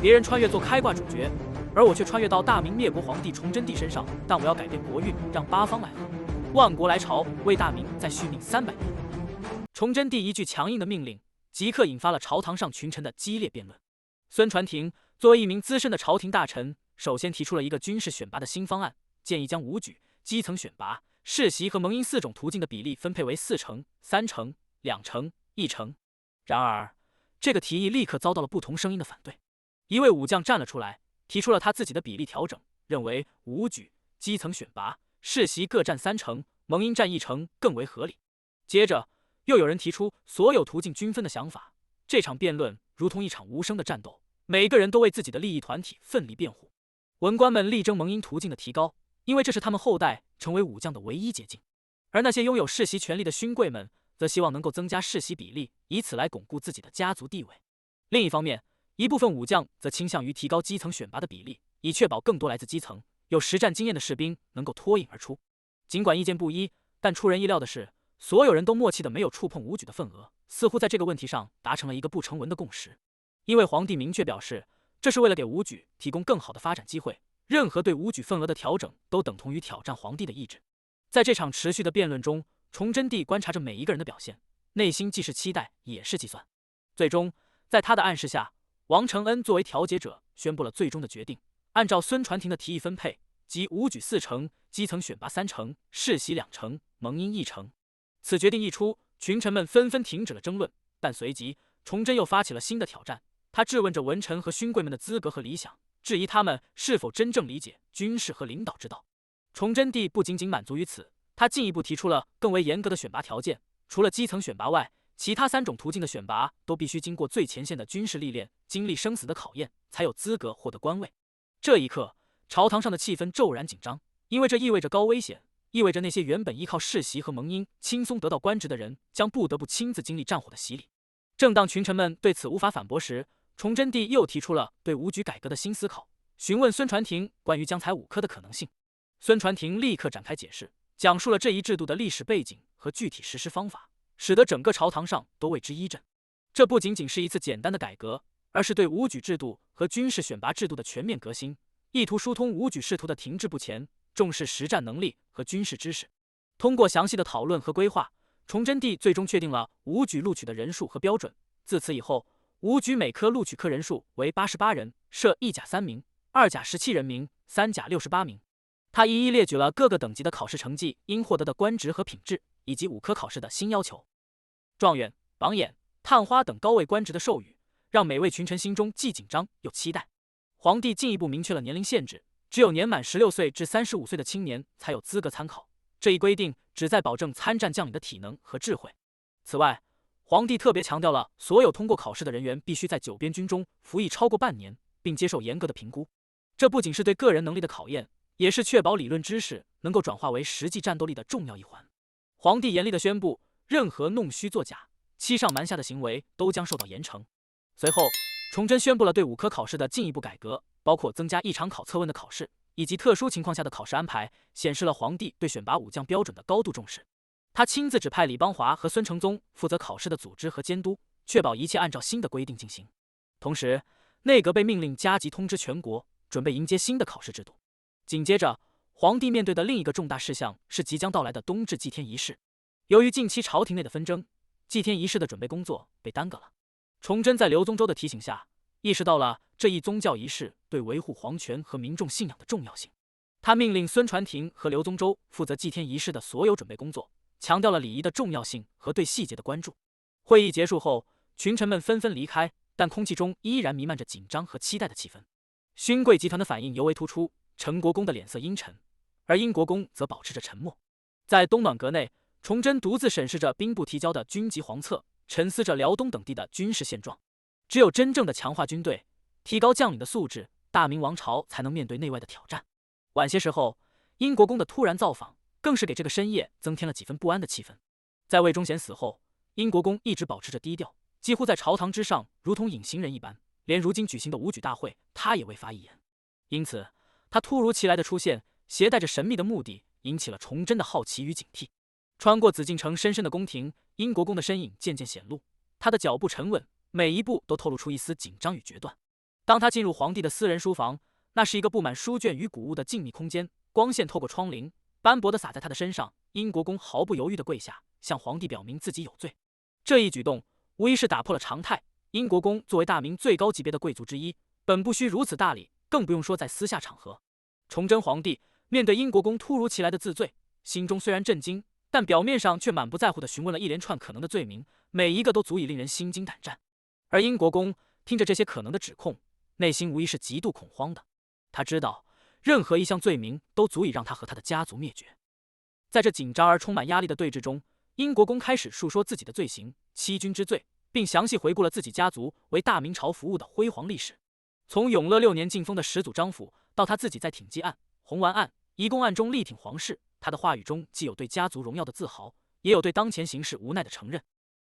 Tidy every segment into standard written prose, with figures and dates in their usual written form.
别人穿越做开挂主角，而我却穿越到大明灭国皇帝崇祯帝身上。但我要改变国运，让八方来和，万国来朝，为大明再续命300年。崇祯帝一句强硬的命令，即刻引发了朝堂上群臣的激烈辩论。孙传庭作为一名资深的朝廷大臣，首先提出了一个军事选拔的新方案，建议将武举、基层选拔、世袭和蒙阴4种途径的比例分配为4成、3成、2成、1成。然而，这个提议立刻遭到了不同声音的反对。一位武将站了出来，提出了他自己的比例调整，认为武举、基层选拔、世袭各占3成，蒙阴占1成更为合理。接着，又有人提出所有途径均分的想法。这场辩论如同一场无声的战斗，每个人都为自己的利益团体奋力辩护。文官们力争蒙阴途径的提高，因为这是他们后代成为武将的唯一捷径；而那些拥有世袭权力的勋贵们，则希望能够增加世袭比例，以此来巩固自己的家族地位。另一方面，一部分武将则倾向于提高基层选拔的比例，以确保更多来自基层、有实战经验的士兵能够脱颖而出。尽管意见不一，但出人意料的是，所有人都默契的没有触碰武举的份额，似乎在这个问题上达成了一个不成文的共识。因为皇帝明确表示，这是为了给武举提供更好的发展机会，任何对武举份额的调整都等同于挑战皇帝的意志。在这场持续的辩论中，崇祯帝观察着每一个人的表现，内心既是期待也是计算。最终，在他的暗示下，王承恩作为调解者宣布了最终的决定，按照孙传庭的提议分配，即武举4成、基层选拔3成、世袭2成、蒙阴1成。此决定一出，群臣们纷纷停止了争论，但随即崇祯又发起了新的挑战。他质问着文臣和勋贵们的资格和理想，质疑他们是否真正理解军事和领导之道。崇祯帝不仅仅满足于此，他进一步提出了更为严格的选拔条件，除了基层选拔外，其他3种途径的选拔都必须经过最前线的军事历练，经历生死的考验，才有资格获得官位。这一刻，朝堂上的气氛骤然紧张，因为这意味着高危险，意味着那些原本依靠世袭和蒙阴轻松得到官职的人，将不得不亲自经历战火的洗礼。正当群臣们对此无法反驳时，崇祯帝又提出了对武举改革的新思考，询问孙传庭关于将采武科的可能性。孙传庭立刻展开解释，讲述了这一制度的历史背景和具体实施方法，使得整个朝堂上都为之一振。这不仅仅是一次简单的改革，而是对武举制度和军事选拔制度的全面革新，意图疏通武举仕途的停滞不前，重视实战能力和军事知识。通过详细的讨论和规划，崇祯帝最终确定了武举录取的人数和标准。自此以后，武举每科录取科人数为88人，设1甲3名、2甲17人名、3甲68名。他一一列举了各个等级的考试成绩应获得的官职和品质，以及武科考试的新要求。状元、榜眼、探花等高位官职的授予，让每位群臣心中既紧张又期待。皇帝进一步明确了年龄限制，只有年满16岁至35岁的青年才有资格参考。这一规定旨在保证参战将领的体能和智慧。此外，皇帝特别强调了所有通过考试的人员必须在9边军中服役超过半年，并接受严格的评估。这不仅是对个人能力的考验，也是确保理论知识能够转化为实际战斗力的重要一环。皇帝严厉地宣布，任何弄虚作假、欺上瞒下的行为都将受到严惩。随后，崇祯宣布了对武科考试的进一步改革，包括增加1场考测问的考试，以及特殊情况下的考试安排，显示了皇帝对选拔武将标准的高度重视。他亲自指派李邦华和孙承宗负责考试的组织和监督，确保一切按照新的规定进行。同时，内阁被命令加急通知全国，准备迎接新的考试制度。紧接着，皇帝面对的另一个重大事项是即将到来的冬至祭天仪式。由于近期朝廷内的纷争，祭天仪式的准备工作被耽搁了。崇祯在刘宗周的提醒下，意识到了这一宗教仪式对维护皇权和民众信仰的重要性。他命令孙传庭和刘宗周负责祭天仪式的所有准备工作，强调了礼仪的重要性和对细节的关注。会议结束后，群臣们纷纷离开，但空气中依然弥漫着紧张和期待的气氛。勋贵集团的反应尤为突出，陈国公的脸色阴沉，而英国公则保持着沉默。在东暖阁内，崇祯独自审视着兵部提交的军籍黄册，沉思着辽东等地的军事现状。只有真正的强化军队，提高将领的素质，大明王朝才能面对内外的挑战。晚些时候，英国公的突然造访，更是给这个深夜增添了几分不安的气氛。在魏忠贤死后，英国公一直保持着低调，几乎在朝堂之上如同隐形人一般，连如今举行的武举大会，他也未发一言。因此，他突如其来的出现，携带着神秘的目的，引起了崇祯的好奇与警惕。穿过紫禁城深深的宫廷，英国公的身影渐渐显露，他的脚步沉稳，每一步都透露出一丝紧张与决断。当他进入皇帝的私人书房，那是一个布满书卷与古物的静谧空间，光线透过窗棂，斑驳地洒在他的身上。英国公毫不犹豫地跪下，向皇帝表明自己有罪。这一举动无疑是打破了常态。英国公作为大明最高级别的贵族之一，本不需如此大礼，更不用说在私下场合。崇祯皇帝面对英国公突如其来的自罪，心中虽然震惊，但表面上却满不在乎地询问了一连串可能的罪名，每一个都足以令人心惊胆战。而英国公听着这些可能的指控，内心无疑是极度恐慌的。他知道，任何一项罪名都足以让他和他的家族灭绝。在这紧张而充满压力的对峙中，英国公开始述说自己的罪行、欺君之罪，并详细回顾了自己家族为大明朝服务的辉煌历史。从永乐6年晋封的始祖张辅，到他自己在挺济案、红丸案、移宫案中力挺皇室，他的话语中既有对家族荣耀的自豪，也有对当前形势无奈的承认。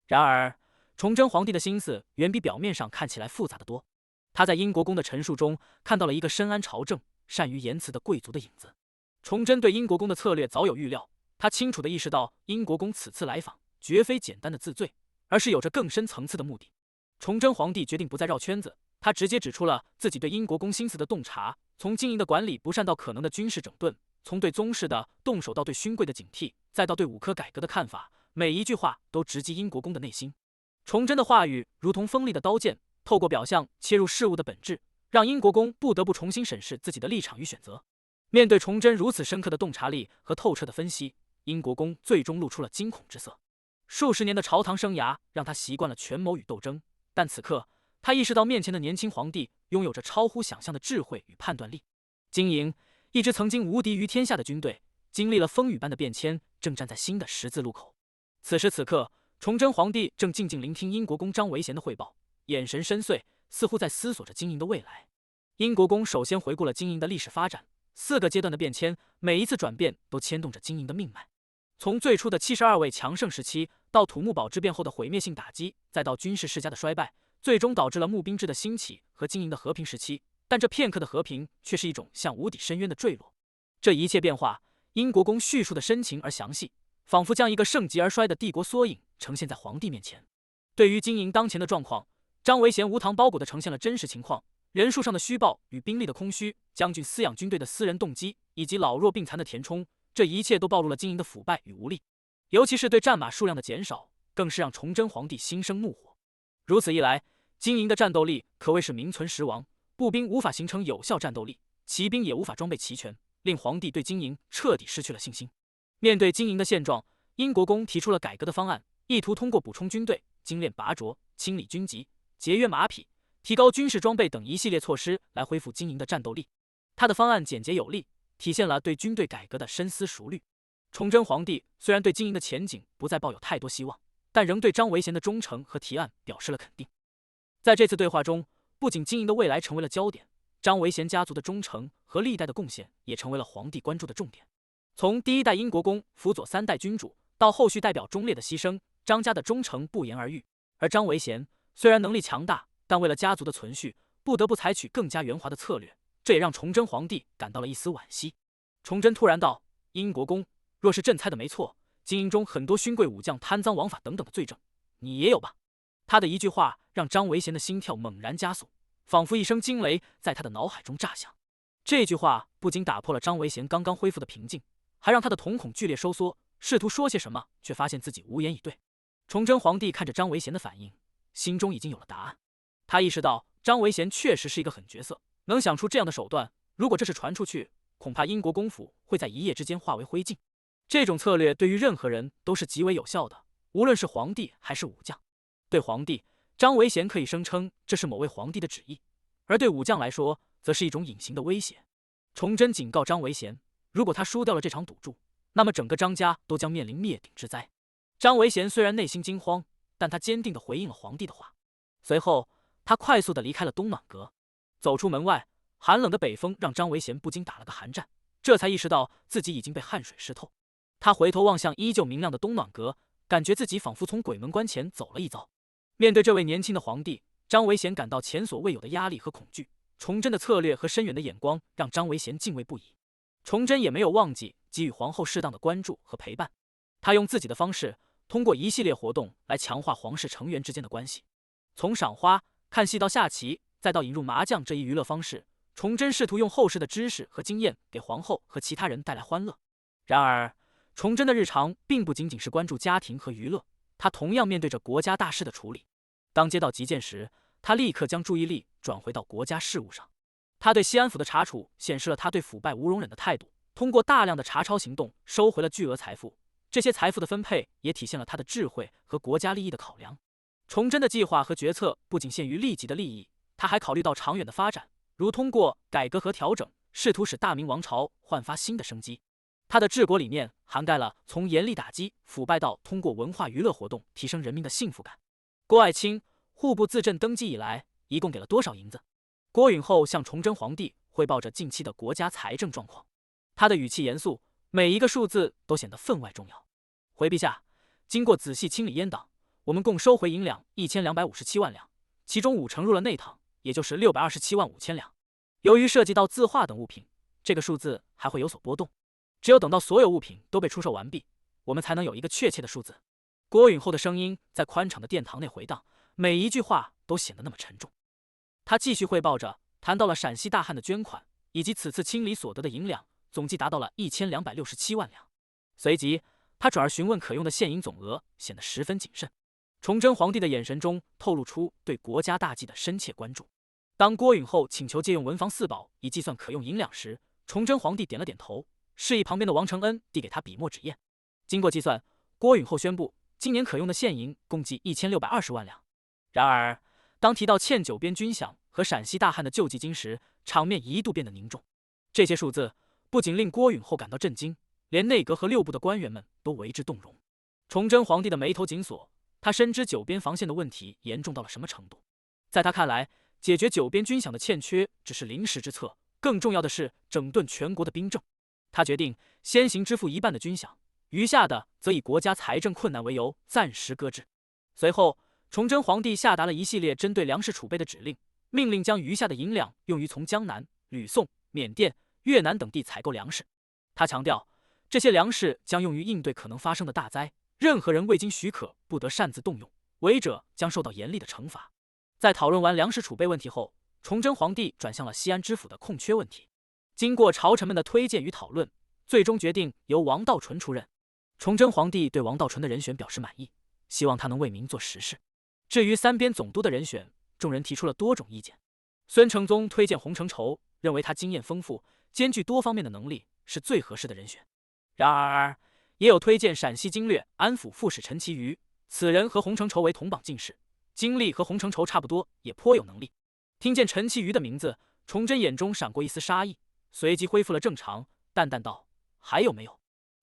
然而，崇祯皇帝的心思远比表面上看起来复杂得多。他在英国公的陈述中看到了一个深谙朝政、善于言辞的贵族的影子。崇祯对英国公的策略早有预料，他清楚地意识到英国公此次来访绝非简单的自罪，而是有着更深层次的目的。崇祯皇帝决定不再绕圈子，他直接指出了自己对英国公心思的洞察，从经营的管理不善到可能的军事整顿，从对宗室的动手到对勋贵的警惕，再到对武科改革的看法，每一句话都直击英国公的内心。崇祯的话语如同锋利的刀剑，透过表象切入事物的本质，让英国公不得不重新审视自己的立场与选择。面对崇祯如此深刻的洞察力和透彻的分析，英国公最终露出了惊恐之色。数十年的朝堂生涯让他习惯了权谋与斗争，但此刻他意识到面前的年轻皇帝拥有着超乎想象的智慧与判断力。经营一支曾经无敌于天下的军队，经历了风雨般的变迁，正站在新的十字路口。此时此刻，崇祯皇帝正静静聆听英国公张维贤的汇报，眼神深邃，似乎在思索着经营的未来。英国公首先回顾了经营的历史发展，4个阶段的变迁，每一次转变都牵动着经营的命脉。从最初的72位强盛时期，到土木堡之变后的毁灭性打击，再到军事世家的衰败，最终导致了募兵制的兴起和经营的和平时期。但这片刻的和平，却是一种向无底深渊的坠落。这一切变化，英国公叙述的深情而详细，仿佛将一个盛极而衰的帝国缩影呈现在皇帝面前。对于经营当前的状况，张维贤无糖包裹地呈现了真实情况：人数上的虚报与兵力的空虚，将军饲养军队的私人动机，以及老弱病残的填充，这一切都暴露了经营的腐败与无力。尤其是对战马数量的减少，更是让崇祯皇帝心生怒火。如此一来，经营的战斗力可谓是名存实亡，步兵无法形成有效战斗力，骑兵也无法装备齐全，令皇帝对经营彻底失去了信心。面对经营的现状，英国公提出了改革的方案，意图通过补充军队、精炼拔擢、清理军籍、节约马匹、提高军事装备等一系列措施来恢复经营的战斗力。他的方案简洁有力，体现了对军队改革的深思熟虑。崇祯皇帝虽然对经营的前景不再抱有太多希望，但仍对张维贤的忠诚和提案表示了肯定。在这次对话中，不仅经营的未来成为了焦点，张维贤家族的忠诚和历代的贡献也成为了皇帝关注的重点。从第1代英国公辅佐3代君主，到后续代表忠烈的牺牲，张家的忠诚不言而喻。而张维贤虽然能力强大，但为了家族的存续，不得不采取更加圆滑的策略，这也让崇祯皇帝感到了一丝惋惜。崇祯突然道：“英国公，若是朕猜的没错，经营中很多勋贵武将贪赃枉法等等的罪证，你也有吧？”他的一句话让张维贤的心跳猛然加速，仿佛一声惊雷在他的脑海中炸响。这句话不仅打破了张维贤刚刚恢复的平静，还让他的瞳孔剧烈收缩，试图说些什么，却发现自己无言以对。崇祯皇帝看着张维贤的反应，心中已经有了答案。他意识到张维贤确实是一个狠角色，能想出这样的手段，如果这是传出去，恐怕英国公府会在一夜之间化为灰烬。这种策略对于任何人都是极为有效的，无论是皇帝还是武将。对皇帝，张维贤可以声称这是某位皇帝的旨意，而对武将来说，则是一种隐形的威胁。崇祯警告张维贤，如果他输掉了这场赌注，那么整个张家都将面临灭顶之灾。张维贤虽然内心惊慌，但他坚定地回应了皇帝的话。随后，他快速地离开了东暖阁。走出门外，寒冷的北风让张维贤不禁打了个寒战，这才意识到自己已经被汗水湿透。他回头望向依旧明亮的东暖阁，感觉自己仿佛从鬼门关前走了一遭。面对这位年轻的皇帝，张维贤感到前所未有的压力和恐惧。崇祯的策略和深远的眼光让张维贤敬畏不已。崇祯也没有忘记给予皇后适当的关注和陪伴，他用自己的方式，通过一系列活动来强化皇室成员之间的关系。从赏花、看戏到下棋，再到引入麻将这一娱乐方式，崇祯试图用后世的知识和经验给皇后和其他人带来欢乐。然而，崇祯的日常并不仅仅是关注家庭和娱乐，他同样面对着国家大事的处理。当接到急件时，他立刻将注意力转回到国家事务上。他对西安府的查处显示了他对腐败无容忍的态度，通过大量的查抄行动收回了巨额财富。这些财富的分配也体现了他的智慧和国家利益的考量。崇祯的计划和决策不仅限于立即的利益，他还考虑到长远的发展，如通过改革和调整，试图使大明王朝焕发新的生机。他的治国理念涵盖了从严厉打击腐败到通过文化娱乐活动提升人民的幸福感。郭爱卿户部自镇登基以来，一共给了多少银子？郭允后向崇祯皇帝汇报着近期的国家财政状况，他的语气严肃，每一个数字都显得分外重要。回陛下，经过仔细清理阉党，我们共收回银两1257万两，其中50%入了内堂，也就是627万5千两。由于涉及到字画等物品，这个数字还会有所波动。只有等到所有物品都被出售完毕，我们才能有一个确切的数字。郭允后的声音在宽敞的殿堂内回荡，每一句话都显得那么沉重。他继续汇报着，谈到了陕西大旱的捐款，以及此次清理所得的银两，总计达到了1267万两。随即，他转而询问可用的现银总额，显得十分谨慎。崇祯皇帝的眼神中透露出对国家大计的深切关注。当郭允后请求借用文房四宝以计算可用银两时，崇祯皇帝点了点头，示意旁边的王承恩递给他笔墨纸砚。经过计算，郭允后宣布，今年可用的现银共计1620万两。然而，当提到欠九边军饷和陕西大旱的救济金时，场面一度变得凝重。这些数字不仅令郭允后感到震惊，连内阁和六部的官员们都为之动容。崇祯皇帝的眉头紧锁，他深知九边防线的问题严重到了什么程度。在他看来，解决九边军饷的欠缺只是临时之策，更重要的是整顿全国的兵政。他决定先行支付一半的军饷，余下的则以国家财政困难为由暂时搁置。随后，崇祯皇帝下达了一系列针对粮食储备的指令，命令将余下的银两用于从江南、吕宋、缅甸、越南等地采购粮食。他强调，这些粮食将用于应对可能发生的大灾，任何人未经许可不得擅自动用，违者将受到严厉的惩罚。在讨论完粮食储备问题后，崇祯皇帝转向了西安知府的空缺问题。经过朝臣们的推荐与讨论，最终决定由王道纯出任。崇祯皇帝对王道纯的人选表示满意，希望他能为民做实事。至于三边总督的人选，众人提出了多种意见。孙承宗推荐洪承畴，认为他经验丰富，兼具多方面的能力，是最合适的人选。然而，也有推荐陕西经略安抚副使陈其瑜，此人和洪承畴为同榜进士，经历和洪承畴差不多，也颇有能力。听见陈其瑜的名字，崇祯眼中闪过一丝杀意，随即恢复了正常，淡淡道：“还有没有？”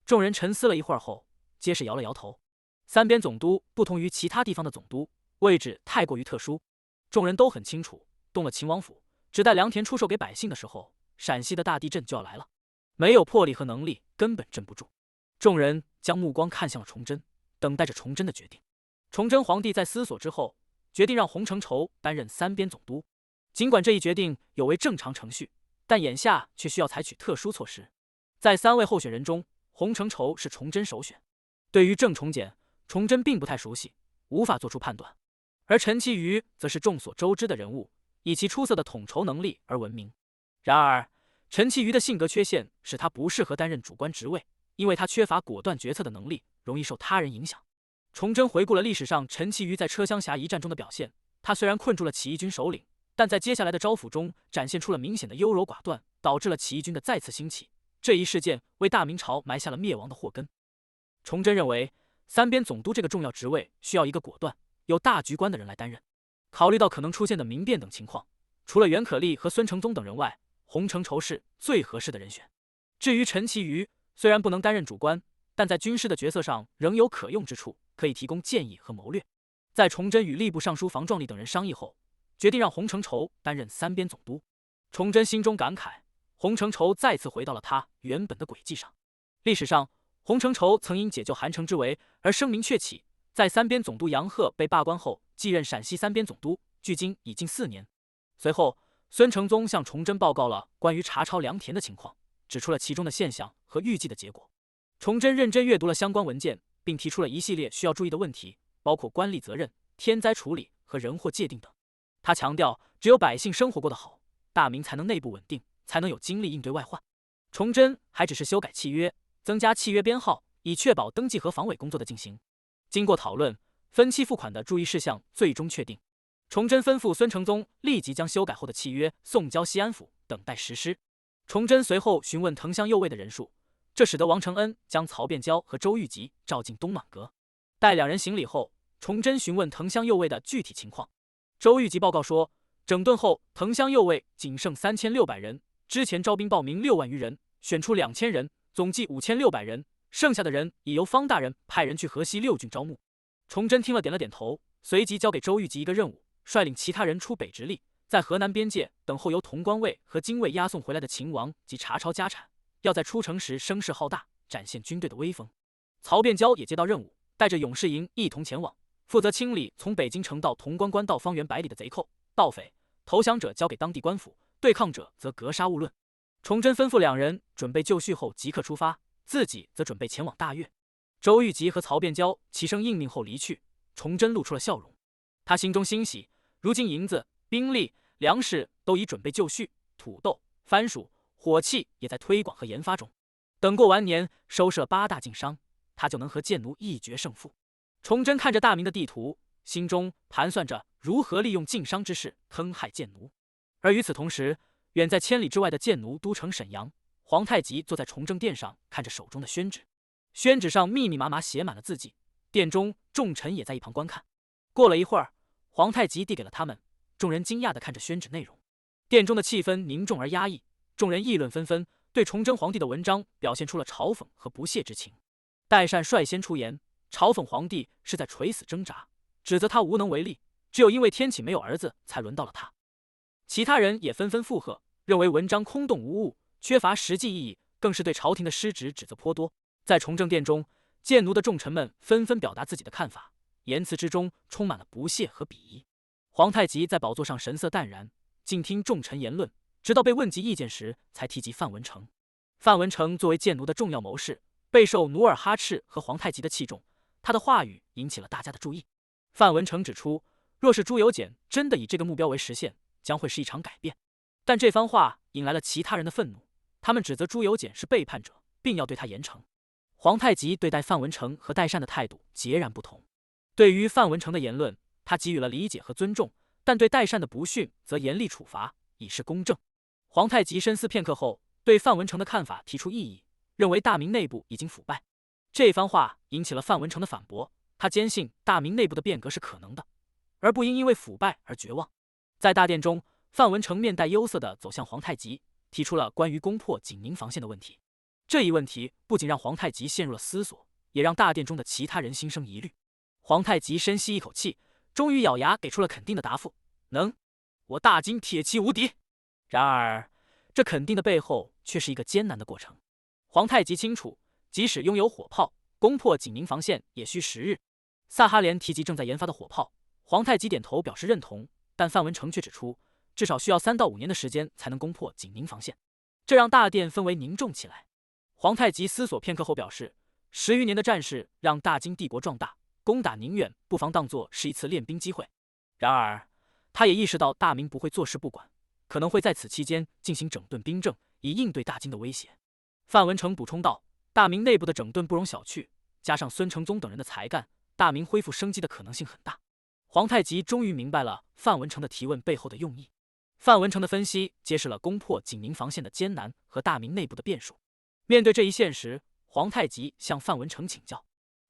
众人沉思了一会儿后，皆是摇了摇头。三边总督不同于其他地方的总督，位置太过于特殊。众人都很清楚，动了秦王府，只待良田出售给百姓的时候，陕西的大地震就要来了。没有魄力和能力，根本镇不住。众人将目光看向了崇祯，等待着崇祯的决定。崇祯皇帝在思索之后，决定让洪承畴担任三边总督。尽管这一决定有违正常程序，但眼下却需要采取特殊措施。在三位候选人中，洪承畴是崇祯首选。对于郑崇简，崇祯并不太熟悉，无法做出判断。而陈其瑜则是众所周知的人物，以其出色的统筹能力而闻名。然而，陈其瑜的性格缺陷使他不适合担任主官职位，因为他缺乏果断决策的能力，容易受他人影响。崇祯回顾了历史上陈其瑜在车厢峡一战中的表现，他虽然困住了起义军首领，但在接下来的招抚中展现出了明显的优柔寡断，导致了起义军的再次兴起。这一事件为大明朝埋下了灭亡的祸根。崇祯认为，三边总督这个重要职位需要一个果断、有大局观的人来担任。考虑到可能出现的民变等情况，除了袁可立和孙承宗等人外，洪承畴是最合适的人选。至于陈其瑜，虽然不能担任主官，但在军师的角色上仍有可用之处，可以提供建议和谋略。在崇祯与吏部尚书房壮丽等人商议后，决定让洪承畴担任三边总督。崇祯心中感慨，洪承畴再次回到了他原本的轨迹上。历史上，洪承畴曾因解救韩城之围而声名鹊起，在三边总督杨鹤被罢官后，继任陕西三边总督，距今已近4年。随后，孙承宗向崇祯报告了关于查抄良田的情况，指出了其中的现象和预计的结果。崇祯认真阅读了相关文件，并提出了一系列需要注意的问题，包括官吏责任、天灾处理和人祸界定等。他强调，只只有百姓生活过得好，大明才能内部稳定，才能有精力应对外患。崇祯还只是修改契约，增加契约编号，以确保登记和防伪工作的进行。经过讨论，分期付款的注意事项最终确定。崇祯吩咐孙承宗立即将修改后的契约送交西安府，等待实施。崇祯随后询问藤乡右卫的人数，这使得王承恩将曹变蛟和周玉吉召进东暖阁。待两人行礼后，崇祯询问藤乡右卫的具体情况。周玉吉报告说，整顿后藤乡右卫仅剩3600人，之前招兵报名6万余人，选出2000人，总计5600人，剩下的人已由方大人派人去河西6郡招募。崇祯听了点了点头，随即交给周玉吉一个任务，率领其他人出北直隶，在河南边界等候由潼关卫和精卫押送回来的秦王及查抄家产，要在出城时声势浩大，展现军队的威风。曹变蛟也接到任务，带着勇士营一同前往，负责清理从北京城到潼关关道方圆百里的贼寇、盗匪，投降者交给当地官府，对抗者则格杀勿论。崇祯吩咐两人准备就绪后即刻出发，自己则准备前往大越。周玉吉和曹变蛟齐声应命后离去，崇祯露出了笑容。他心中欣喜，如今银子、兵力、粮食都已准备就绪，土豆、番薯、火器也在推广和研发中。等过完年，收摄8大晋商，他就能和贱奴一决胜负。崇祯看着大明的地图，心中盘算着如何利用晋商之势坑害贱奴。而与此同时，远在千里之外的贱奴都城沈阳，皇太极坐在崇政殿上，看着手中的宣旨。宣旨上密密麻麻写满了字迹，殿中众臣也在一旁观看。过了一会儿，皇太极递给了他们，众人惊讶地看着宣旨内容。殿中的气氛凝重而压抑，众人议论纷纷，对崇祯皇帝的文章表现出了嘲讽和不屑之情。代善率先出言，嘲讽皇帝是在垂死挣扎，指责他无能为力，只有因为天启没有儿子，才轮到了他。其他人也纷纷附和，认为文章空洞无物，缺乏实际意义，更是对朝廷的失职指责颇多。在崇政殿中，贱奴的重臣们纷纷表达自己的看法，言辞之中充满了不屑和鄙夷。皇太极在宝座上神色淡然，静听众臣言论，直到被问及意见时，才提及范文成。范文成作为贱奴的重要谋士，备受努尔哈赤和皇太极的器重，他的话语引起了大家的注意。范文成指出，若是朱由检真的以这个目标为实现，将会是一场改变。但这番话引来了其他人的愤怒，他们指责朱由检是背叛者，并要对他严惩。皇太极对待范文成和代善的态度截然不同。对于范文成的言论，他给予了理解和尊重，但对代善的不逊则严厉处罚，以示公正。皇太极深思片刻后，对范文成的看法提出异议，认为大明内部已经腐败。这番话引起了范文成的反驳，他坚信大明内部的变革是可能的，而不应因为腐败而绝望。在大殿中，范文成面带忧色地走向皇太极，提出了关于攻破景宁防线的问题。这一问题不仅让皇太极陷入了思索，也让大殿中的其他人心生疑虑。皇太极深吸一口气，终于咬牙给出了肯定的答复：能，我大金铁骑无敌。然而，这肯定的背后却是一个艰难的过程。皇太极清楚，即使拥有火炮，攻破景宁防线也需10日。萨哈连提及正在研发的火炮，皇太极点头表示认同，但范文成却指出，至少需要3到5年的时间才能攻破景宁防线，这让大殿氛围凝重起来。皇太极思索片刻后表示，10余年的战事让大金帝国壮大，攻打宁远不妨当作是一次练兵机会。然而，他也意识到大明不会坐视不管，可能会在此期间进行整顿兵政，以应对大金的威胁。范文成补充道，大明内部的整顿不容小觑，加上孙承宗等人的才干，大明恢复生机的可能性很大。皇太极终于明白了范文成的提问背后的用意。范文成的分析揭示了攻破景宁防线的艰难和大明内部的变数。面对这一现实，皇太极向范文成请教。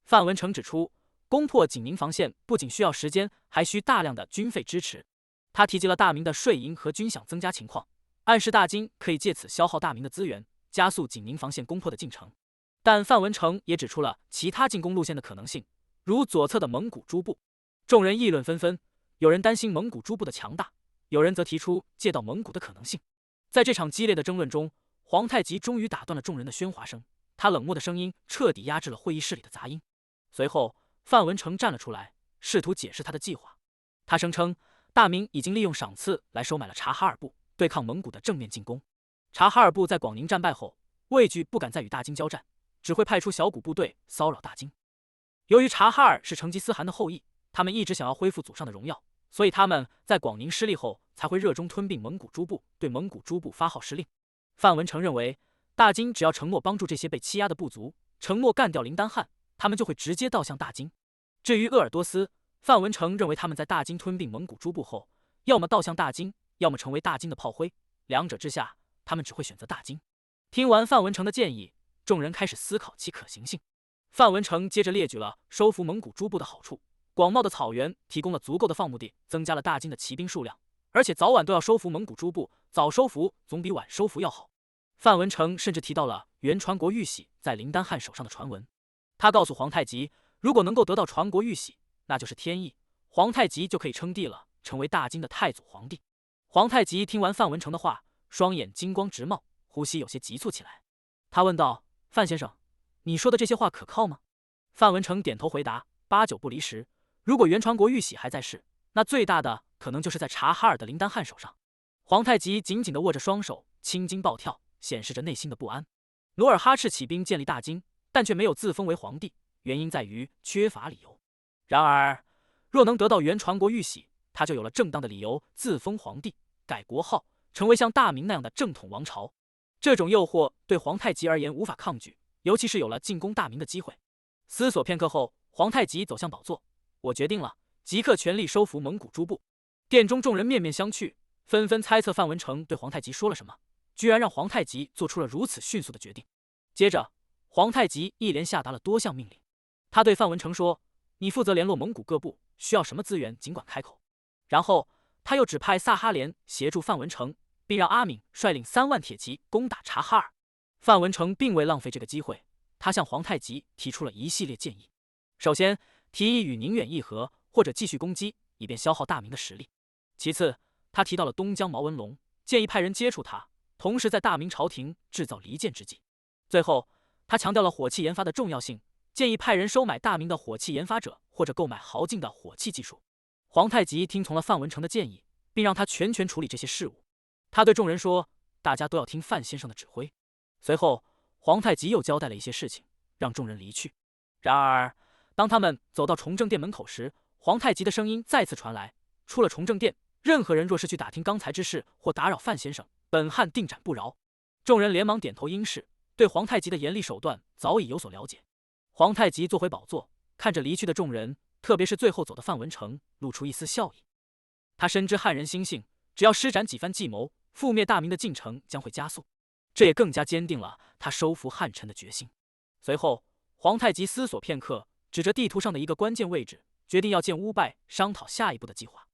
范文成指出，攻破景宁防线不仅需要时间，还需大量的军费支持。他提及了大明的税银和军饷增加情况，暗示大金可以借此消耗大明的资源，加速景宁防线攻破的进程。但范文成也指出了其他进攻路线的可能性，如左侧的蒙古诸部。众人议论纷纷，有人担心蒙古诸部的强大，有人则提出借道蒙古的可能性。在这场激烈的争论中，皇太极终于打断了众人的喧哗声，他冷漠的声音彻底压制了会议室里的杂音。随后，范文成站了出来，试图解释他的计划。他声称，大明已经利用赏赐来收买了察哈尔部，对抗蒙古的正面进攻。察哈尔部在广宁战败后，畏惧不敢再与大金交战，只会派出小股部队骚扰大金。由于察哈尔是成吉思汗的后裔，他们一直想要恢复祖上的荣耀，所以他们在广宁失利后才会热衷吞并蒙古诸部，对蒙古诸部发号施令。范文成认为，大金只要承诺帮助这些被欺压的部族，承诺干掉林丹汗，他们就会直接倒向大金。至于鄂尔多斯，范文成认为他们在大金吞并蒙古诸部后，要么倒向大金，要么成为大金的炮灰，两者之下，他们只会选择大金。听完范文成的建议，众人开始思考其可行性。范文成接着列举了收服蒙古诸部的好处。广袤的草原提供了足够的放牧地，增加了大金的骑兵数量，而且早晚都要收服蒙古诸部，早收服总比晚收服要好。范文成甚至提到了原传国玉玺在林丹汗手上的传闻。他告诉皇太极，如果能够得到传国玉玺，那就是天意，皇太极就可以称帝了，成为大金的太祖皇帝。皇太极听完范文成的话，双眼金光直冒，呼吸有些急促起来。他问道：“范先生，你说的这些话可靠吗？”范文成点头回答：“8、9不离10。如果原传国玉玺还在世，那最大的可能就是在察哈尔的林丹汗手上。”皇太极紧紧地握着双手，青筋暴跳，显示着内心的不安。努尔哈赤起兵建立大金，但却没有自封为皇帝，原因在于缺乏理由。然而，若能得到原传国玉玺，他就有了正当的理由自封皇帝，改国号，成为像大明那样的正统王朝。这种诱惑对皇太极而言无法抗拒，尤其是有了进攻大明的机会。思索片刻后，皇太极走向宝座。我决定了，即刻全力收服蒙古诸部。殿中众人面面相觑，纷纷猜测范文成对皇太极说了什么，居然让皇太极做出了如此迅速的决定。接着，皇太极一连下达了多项命令。他对范文成说：“你负责联络蒙古各部，需要什么资源尽管开口。”然后他又指派萨哈连协助范文成，并让阿敏率领3万铁骑攻打察哈尔。范文成并未浪费这个机会，他向皇太极提出了一系列建议。首先，提议与宁远议和，或者继续攻击，以便消耗大明的实力。其次，他提到了东江毛文龙，建议派人接触他，同时在大明朝廷制造离间之计。最后，他强调了火器研发的重要性，建议派人收买大明的火器研发者，或者购买豪进的火器技术。皇太极听从了范文成的建议，并让他全权处理这些事务。他对众人说：“大家都要听范先生的指挥。”随后，皇太极又交代了一些事情，让众人离去。然而，当他们走到崇政殿门口时，皇太极的声音再次传来：“出了崇政殿，任何人若是去打听刚才之事或打扰范先生，本汉定斩不饶。”众人连忙点头应是，对皇太极的严厉手段早已有所了解。皇太极坐回宝座，看着离去的众人，特别是最后走的范文成，露出一丝笑意。他深知汉人心性，只要施展几番计谋，覆灭大明的进程将会加速。这也更加坚定了他收服汉臣的决心。随后，皇太极思索片刻，指着地图上的一个关键位置，决定要见乌拜，商讨下一步的计划。